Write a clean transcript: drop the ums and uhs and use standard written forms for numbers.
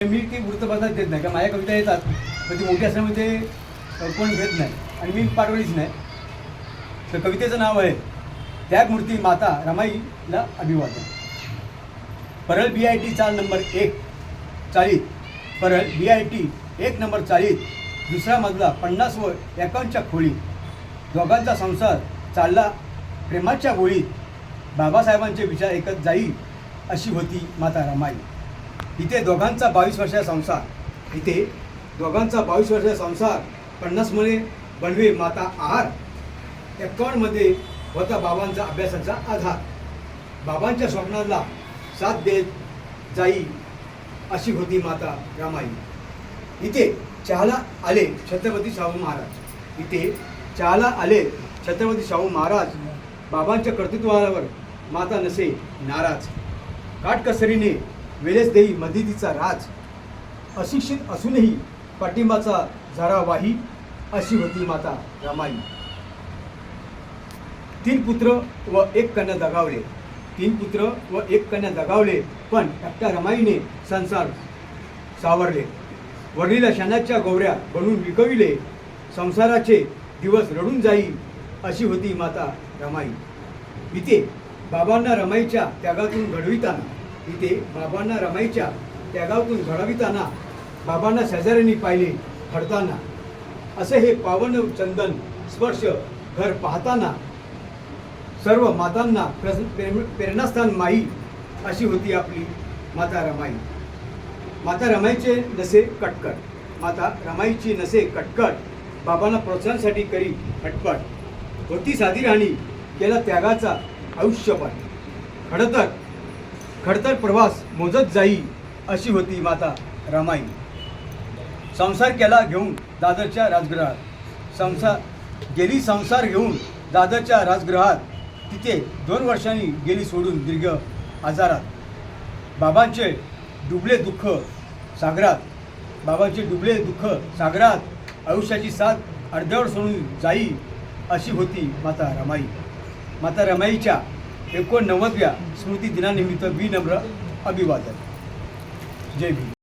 मी ती वृत्तपत्रात देत नाही, कारण माझ्या कविता येतात पण ती मोठी असल्यामुळे ते कोण घेत नाही आणि मी पाठवलीच नाही. तर कवितेचं नाव आहे त्यागमूर्ती माता रमाईला अभिवादन. परळ BIT चाल नंबर 1 40, परळ BIT 1 नंबर 40, दुसरा मजला 50 व 51च्या खोलीत. दोघांचा संसार चालला प्रेमाच्या गोळीत. बाबासाहेबांचे विचार ऐकत जाई अशी होती माता रमाई. इथे दोघांचा 22 वर्षाचा संसार, इथे दोघांचा 22 वर्षाचा संसार. 50 मध्ये बनवे माता आहार, 51 मध्ये होता बाबांचा अभ्यासाचा आधार. बाबांच्या स्वप्नाला साथ देत जाई अशी होती माता रमाई. इथे चहाला आले छत्रपती शाहू महाराज, इथे चहाला आले छत्रपती शाहू महाराज. बाबांच्या कर्तृत्वावर माता नसे नाराज. काटकसरीने वेळेस देई मदतीचा राज. अशिक्षित असूनही पाठिंबाचा झरा वाही अशी होती माता रमाई. 3 पुत्र व 1 कन्या दगावले, 3 पुत्र व 1 कन्या दगावले, पण एकट्या रमाईने संसार सावरले. वडील शानाच्या गौऱ्या बनून विकविले, संसाराचे दिवस रडून जाई अशी होती माता रमाई. इथे बाबांना रमाईच्या त्यागातून घडविताना, इथे बाबांना रमाईच्या त्यागातून घडविताना, बाबांना शेजाऱ्यांनी पाहिले खडताना. असे हे पावन चंदन स्पर्श घर पाहताना, सर्व मातांना प्रेरणास्थान माई अशी होती आपली माता रमाई. माता रमाईचे नसे कटकट, माता रमाईची नसे कटकट. बाबांना प्रोत्साहनासाठी करी खटपट. होती साधी राणी केला त्यागाचा आयुष्यपट. खडतर प्रवास मोजत जाई अशी होती माता रमाई. संसार केला घेऊन दादरच्या राजगृहात, संसार घेऊन दादरच्या राजगृहात. तिथे 2 वर्षांनी गेली सोडून दीर्घ आजारात. बाबांचे डुबले दुःख सागरात, बाबांचे डुबले दुःख सागरात. आयुष्याची साथ अर्ध्यावर सोडून जाई अशी होती माता रमाई. माता रमाईच्या 89व्या स्मृती दिनानिमित्त विनम्र अभिवादन. जय भीम.